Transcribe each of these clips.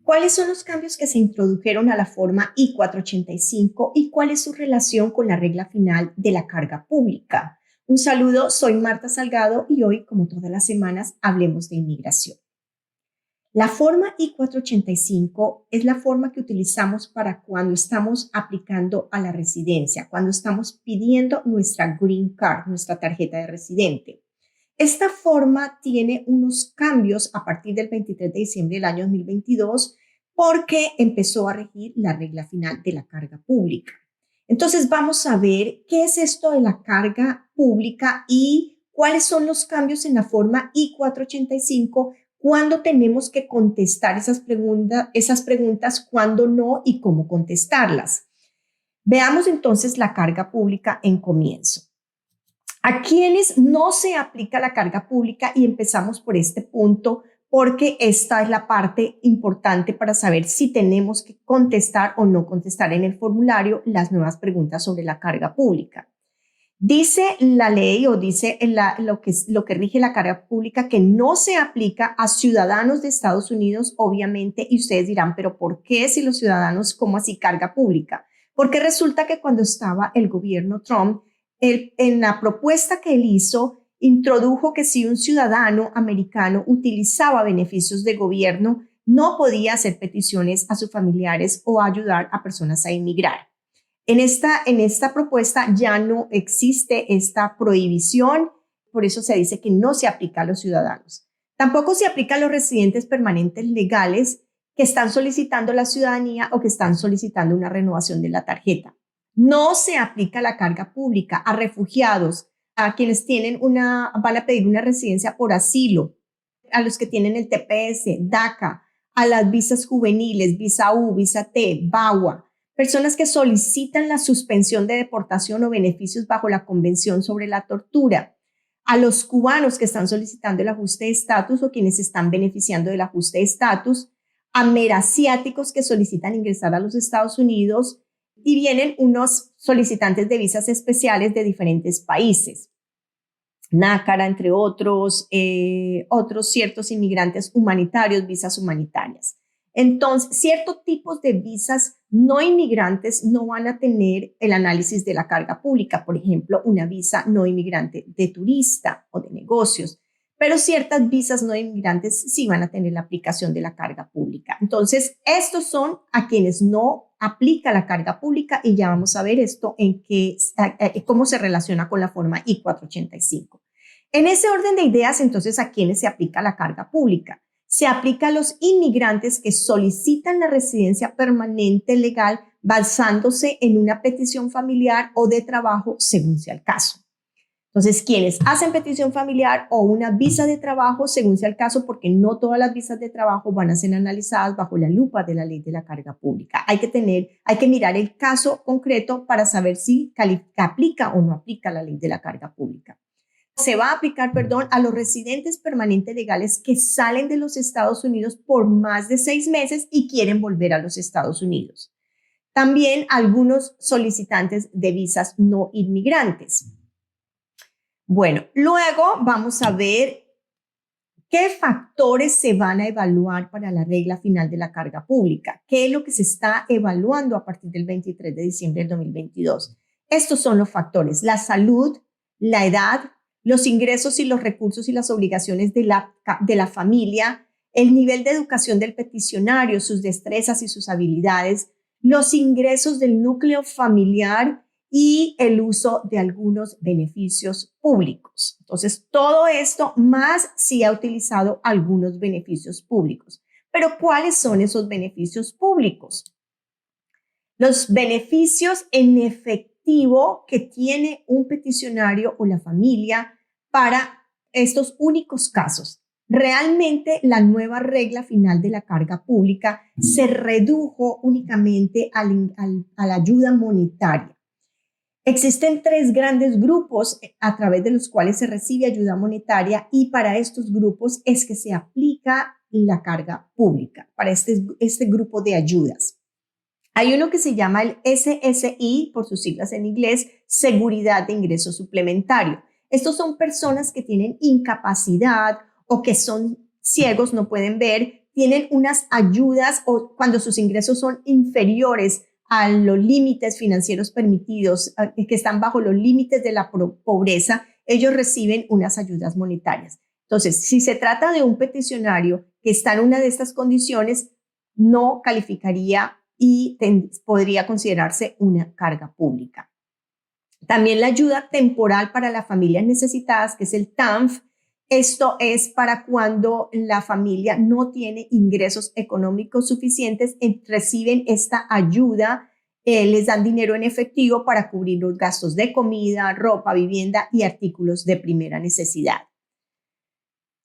¿Cuáles son los cambios que se introdujeron a la forma I-485 y cuál es su relación con la regla final de la carga pública? Un saludo, soy Marta Salgado y hoy, como todas las semanas, hablemos de inmigración. La forma I-485 es la forma que utilizamos para cuando estamos aplicando a la residencia, cuando estamos pidiendo nuestra Green Card, nuestra tarjeta de residente. Esta forma tiene unos cambios a partir del 23 de diciembre del año 2022 porque empezó a regir la regla final de la carga pública. Entonces vamos a ver qué es esto de la carga pública y cuáles son los cambios en la forma I-485, cuándo tenemos que contestar esas preguntas, cuándo no y cómo contestarlas. Veamos entonces la carga pública en comienzo. ¿A quienes no se aplica la carga pública? Y empezamos por este punto porque esta es la parte importante para saber si tenemos que contestar o no contestar en el formulario las nuevas preguntas sobre la carga pública. Dice la ley o dice lo que rige la carga pública que no se aplica a ciudadanos de Estados Unidos, obviamente, y ustedes dirán, pero ¿por qué si los ciudadanos, cómo así carga pública? Porque resulta que cuando estaba el gobierno Trump, en la propuesta que él hizo, introdujo que si un ciudadano americano utilizaba beneficios de gobierno, no podía hacer peticiones a sus familiares o ayudar a personas a inmigrar. En esta propuesta ya no existe esta prohibición, por eso se dice que no se aplica a los ciudadanos. Tampoco se aplica a los residentes permanentes legales que están solicitando la ciudadanía o que están solicitando una renovación de la tarjeta. No se aplica la carga pública a refugiados, a quienes van a pedir una residencia por asilo, a los que tienen el TPS, DACA, a las visas juveniles, visa U, visa T, VAWA, personas que solicitan la suspensión de deportación o beneficios bajo la Convención sobre la Tortura, a los cubanos que están solicitando el ajuste de estatus o quienes están beneficiando del ajuste de estatus, a merasiáticos que solicitan ingresar a los Estados Unidos, y vienen unos solicitantes de visas especiales de diferentes países. NACARA, entre otros ciertos inmigrantes humanitarios, visas humanitarias. Entonces, ciertos tipos de visas no inmigrantes no van a tener el análisis de la carga pública, por ejemplo, una visa no inmigrante de turista o de negocios, pero ciertas visas no inmigrantes sí van a tener la aplicación de la carga pública. Entonces, estos son a quienes no aplica la carga pública y ya vamos a ver esto cómo se relaciona con la forma I-485. En ese orden de ideas, entonces, ¿a quiénes se aplica la carga pública? Se aplica a los inmigrantes que solicitan la residencia permanente legal basándose en una petición familiar o de trabajo, según sea el caso. Entonces, quienes hacen petición familiar o una visa de trabajo, según sea el caso, porque no todas las visas de trabajo van a ser analizadas bajo la lupa de la ley de la carga pública. Hay que mirar el caso concreto para saber si aplica o no aplica la ley de la carga pública. Se va a aplicar, a los residentes permanentes legales que salen de los Estados Unidos por más de 6 meses y quieren volver a los Estados Unidos. También algunos solicitantes de visas no inmigrantes. Bueno, luego vamos a ver qué factores se van a evaluar para la regla final de la carga pública. ¿Qué es lo que se está evaluando a partir del 23 de diciembre del 2022? Estos son los factores: la salud, la edad, los ingresos y los recursos y las obligaciones de la familia, el nivel de educación del peticionario, sus destrezas y sus habilidades, los ingresos del núcleo familiar y el uso de algunos beneficios públicos. Entonces, todo esto más si ha utilizado algunos beneficios públicos. Pero, ¿cuáles son esos beneficios públicos? Los beneficios en efectivo que tiene un peticionario o la familia para estos únicos casos. Realmente la nueva regla final de la carga pública se redujo únicamente a la ayuda monetaria. Existen 3 grandes grupos a través de los cuales se recibe ayuda monetaria y para estos grupos es que se aplica la carga pública, para este grupo de ayudas. Hay uno que se llama el SSI, por sus siglas en inglés, Seguridad de Ingreso Suplementario. Estos son personas que tienen incapacidad o que son ciegos, no pueden ver, tienen unas ayudas o cuando sus ingresos son inferiores a los límites financieros permitidos, que están bajo los límites de la pobreza, ellos reciben unas ayudas monetarias. Entonces, si se trata de un peticionario que está en una de estas condiciones, no calificaría y podría considerarse una carga pública. También la ayuda temporal para las familias necesitadas, que es el TANF. Esto es para cuando la familia no tiene ingresos económicos suficientes, reciben esta ayuda, les dan dinero en efectivo para cubrir los gastos de comida, ropa, vivienda y artículos de primera necesidad.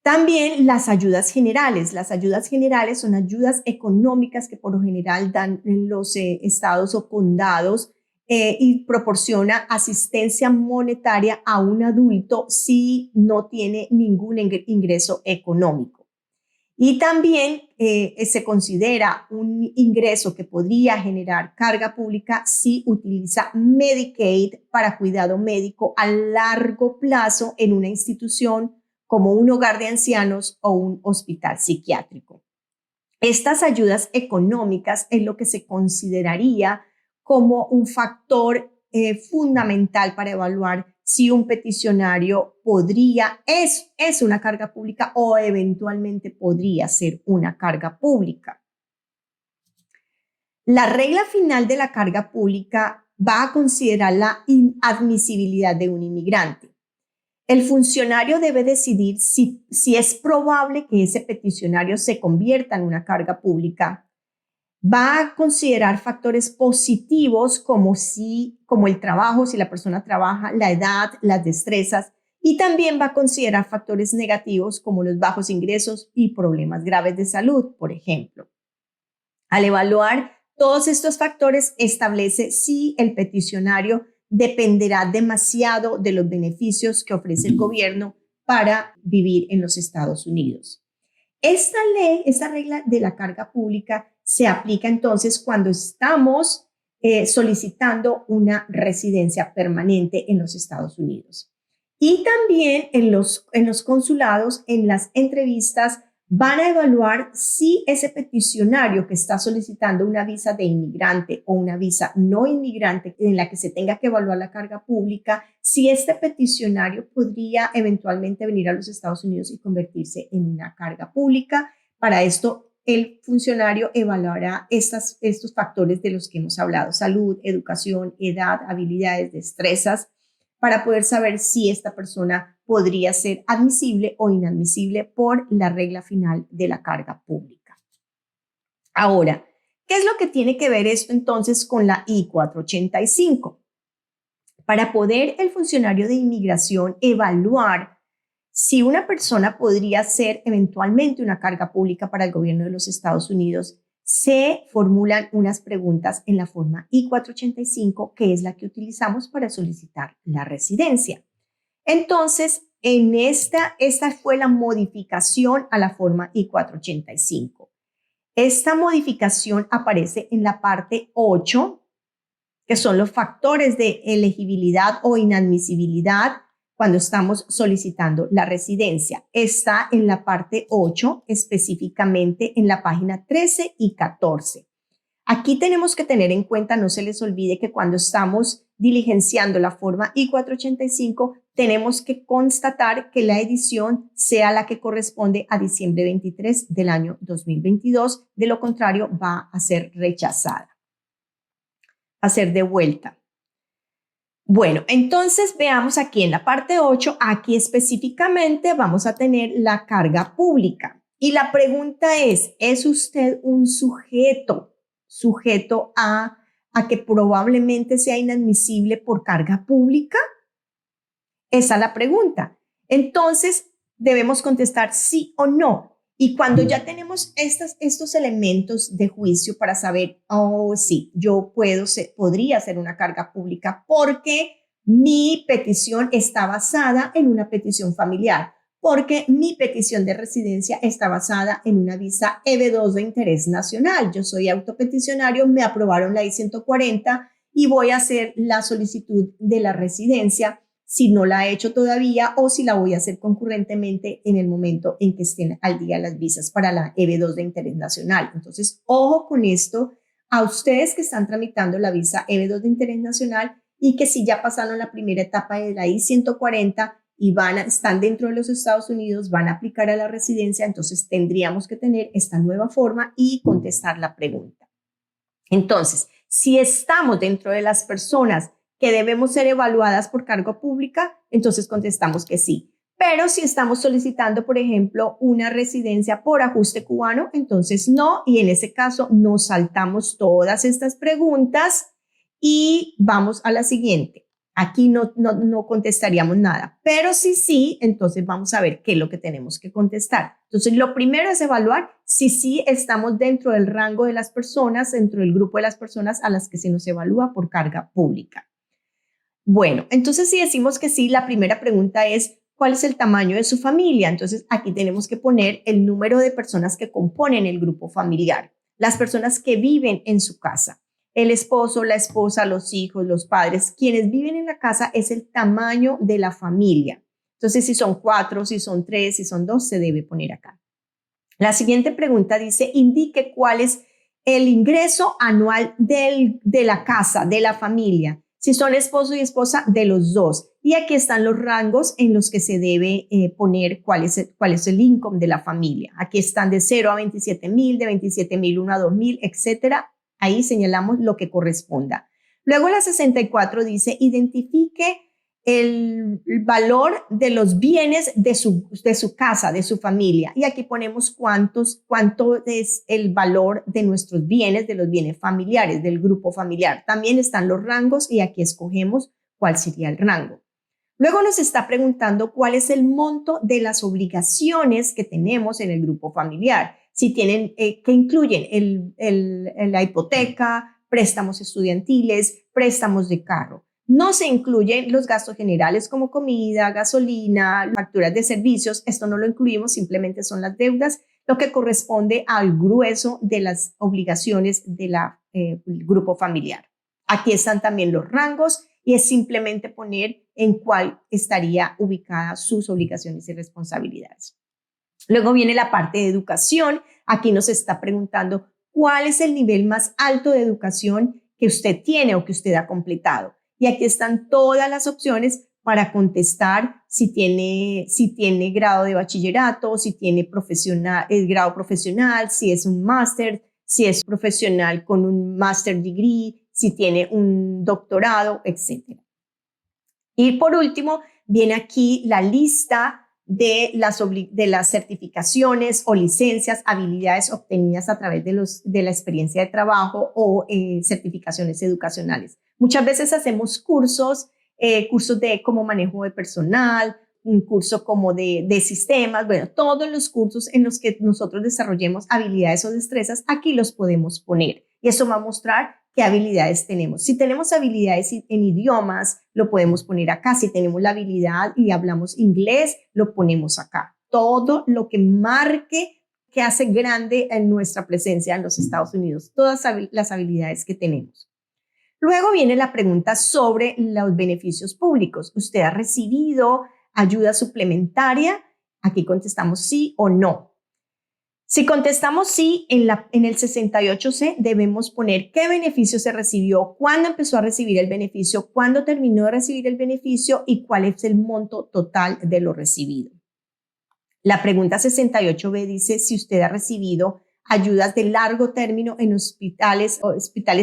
También las ayudas generales. Las ayudas generales son ayudas económicas que por lo general dan en los estados o condados y proporciona asistencia monetaria a un adulto si no tiene ningún ingreso económico. Y también se considera un ingreso que podría generar carga pública si utiliza Medicaid para cuidado médico a largo plazo en una institución como un hogar de ancianos o un hospital psiquiátrico. Estas ayudas económicas es lo que se consideraría como un factor fundamental para evaluar si un peticionario es una carga pública o eventualmente podría ser una carga pública. La regla final de la carga pública va a considerar la inadmisibilidad de un inmigrante. El funcionario debe decidir si es probable que ese peticionario se convierta en una carga pública. Va a considerar factores positivos como el trabajo, si la persona trabaja, la edad, las destrezas, y también va a considerar factores negativos como los bajos ingresos y problemas graves de salud, por ejemplo. Al evaluar todos estos factores, establece si el peticionario dependerá demasiado de los beneficios que ofrece el gobierno para vivir en los Estados Unidos. Esta regla de la carga pública se aplica entonces cuando estamos solicitando una residencia permanente en los Estados Unidos. Y también en los consulados, en las entrevistas, van a evaluar si ese peticionario que está solicitando una visa de inmigrante o una visa no inmigrante en la que se tenga que evaluar la carga pública, si este peticionario podría eventualmente venir a los Estados Unidos y convertirse en una carga pública. Para esto, el funcionario evaluará estos factores de los que hemos hablado: salud, educación, edad, habilidades, destrezas, para poder saber si esta persona podría ser admisible o inadmisible por la regla final de la carga pública. Ahora, ¿qué es lo que tiene que ver esto entonces con la I-485? Para poder el funcionario de inmigración evaluar si una persona podría ser eventualmente una carga pública para el gobierno de los Estados Unidos, se formulan unas preguntas en la forma I-485, que es la que utilizamos para solicitar la residencia. Entonces, esta fue la modificación a la forma I-485. Esta modificación aparece en la parte 8, que son los factores de elegibilidad o inadmisibilidad cuando estamos solicitando la residencia. Está en la parte 8, específicamente en la página 13 y 14. Aquí tenemos que tener en cuenta, no se les olvide que cuando estamos diligenciando la forma I-485, tenemos que constatar que la edición sea la que corresponde a diciembre 23 del año 2022. De lo contrario, va a ser rechazada, a ser devuelta. Bueno, entonces veamos aquí en la parte 8, aquí específicamente vamos a tener la carga pública. Y la pregunta ¿es usted un sujeto a que probablemente sea inadmisible por carga pública? Esa es la pregunta. Entonces, debemos contestar sí o no. Y cuando ya tenemos estos elementos de juicio para saber, sí, yo podría ser una carga pública porque mi petición está basada en una petición familiar, porque mi petición de residencia está basada en una visa EB2 de interés nacional. Yo soy autopeticionario, me aprobaron la I-140 y voy a hacer la solicitud de la residencia si no la he hecho todavía o si la voy a hacer concurrentemente en el momento en que estén al día las visas para la EB2 de interés nacional. Entonces, ojo con esto a ustedes que están tramitando la visa EB2 de interés nacional y que si ya pasaron la primera etapa de la I-140 y están dentro de los Estados Unidos, van a aplicar a la residencia, entonces tendríamos que tener esta nueva forma y contestar la pregunta. Entonces, si estamos dentro de las personas que debemos ser evaluadas por cargo pública, entonces contestamos que sí. Pero si estamos solicitando, por ejemplo, una residencia por ajuste cubano, entonces no, y en ese caso nos saltamos todas estas preguntas y vamos a la siguiente. Aquí no contestaríamos nada, pero sí, entonces vamos a ver qué es lo que tenemos que contestar. Entonces, lo primero es evaluar si sí estamos dentro del rango de las personas, dentro del grupo de las personas a las que se nos evalúa por carga pública. Bueno, entonces si decimos que sí, la primera pregunta es, ¿cuál es el tamaño de su familia? Entonces, aquí tenemos que poner el número de personas que componen el grupo familiar, las personas que viven en su casa. El esposo, la esposa, los hijos, los padres, quienes viven en la casa es el tamaño de la familia. Entonces, si son 4, si son 3, si son 2, se debe poner acá. La siguiente pregunta dice, indique cuál es el ingreso anual de la casa, de la familia. Si son esposo y esposa, de los dos. Y aquí están los rangos en los que se debe poner cuál es el income de la familia. Aquí están de 0 a 27,000, de 27,001 a 2,000, etcétera. Ahí señalamos lo que corresponda. Luego la 64 dice, identifique el valor de los bienes de su casa, de su familia. Y aquí ponemos cuánto es el valor de nuestros bienes, de los bienes familiares, del grupo familiar. También están los rangos y aquí escogemos cuál sería el rango. Luego nos está preguntando cuál es el monto de las obligaciones que tenemos en el grupo familiar. Si tienen, que incluyen la hipoteca, préstamos estudiantiles, préstamos de carro. No se incluyen los gastos generales como comida, gasolina, facturas de servicios. Esto no lo incluimos, simplemente son las deudas, lo que corresponde al grueso de las obligaciones del grupo familiar. Aquí están también los rangos y es simplemente poner en cuál estaría ubicada sus obligaciones y responsabilidades. Luego viene la parte de educación. Aquí nos está preguntando cuál es el nivel más alto de educación que usted tiene o que usted ha completado. Y aquí están todas las opciones para contestar si tiene grado de bachillerato, si tiene grado profesional, si es un máster, si es profesional con un master degree, si tiene un doctorado, etc. Y por último, viene aquí la lista de las certificaciones o licencias, habilidades obtenidas a través de la experiencia de trabajo o certificaciones educacionales. Muchas veces hacemos cursos de como manejo de personal, un curso como de sistemas, bueno, todos los cursos en los que nosotros desarrollemos habilidades o destrezas, aquí los podemos poner. Y eso va a mostrar qué habilidades tenemos. Si tenemos habilidades en idiomas, lo podemos poner acá. Si tenemos la habilidad y hablamos inglés, lo ponemos acá. Todo lo que marque que hace grande en nuestra presencia en los Estados Unidos, todas las habilidades que tenemos. Luego viene la pregunta sobre los beneficios públicos. ¿Usted ha recibido ayuda suplementaria? Aquí contestamos sí o no. Si contestamos sí, en el 68C debemos poner qué beneficio se recibió, cuándo empezó a recibir el beneficio, cuándo terminó de recibir el beneficio y cuál es el monto total de lo recibido. La pregunta 68B dice si usted ha recibido ayudas de largo término en hospitales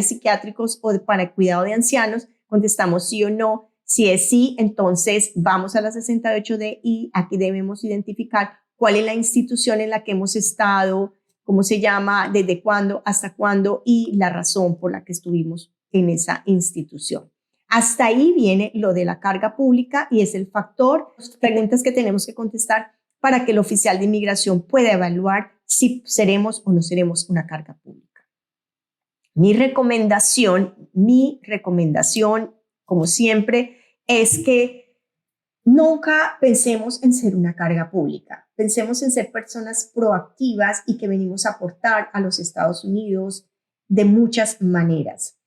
psiquiátricos o para el cuidado de ancianos. Contestamos sí o no. Si es sí, entonces vamos a la 68D y aquí debemos identificar cuál es la institución en la que hemos estado, cómo se llama, desde cuándo, hasta cuándo y la razón por la que estuvimos en esa institución. Hasta ahí viene lo de la carga pública y es el factor, las preguntas que tenemos que contestar para que el oficial de inmigración pueda evaluar si seremos o no seremos una carga pública. Mi recomendación, como siempre, es que nunca pensemos en ser una carga pública. Pensemos en ser personas proactivas y que venimos a aportar a los Estados Unidos de muchas maneras.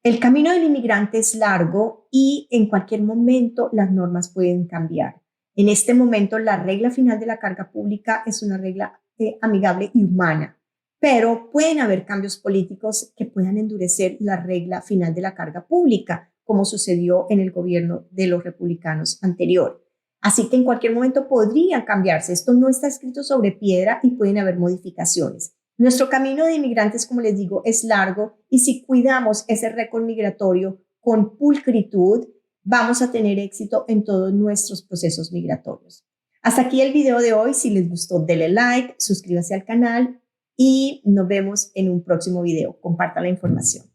El camino del inmigrante es largo y en cualquier momento las normas pueden cambiar. En este momento, la regla final de la carga pública es una regla amigable y humana, pero pueden haber cambios políticos que puedan endurecer la regla final de la carga pública, como sucedió en el gobierno de los republicanos anterior. Así que en cualquier momento podría cambiarse. Esto no está escrito sobre piedra y pueden haber modificaciones. Nuestro camino de inmigrantes, como les digo, es largo y si cuidamos ese récord migratorio con pulcritud, vamos a tener éxito en todos nuestros procesos migratorios. Hasta aquí el video de hoy. Si les gustó, denle like, suscríbase al canal y nos vemos en un próximo video. Comparta la información.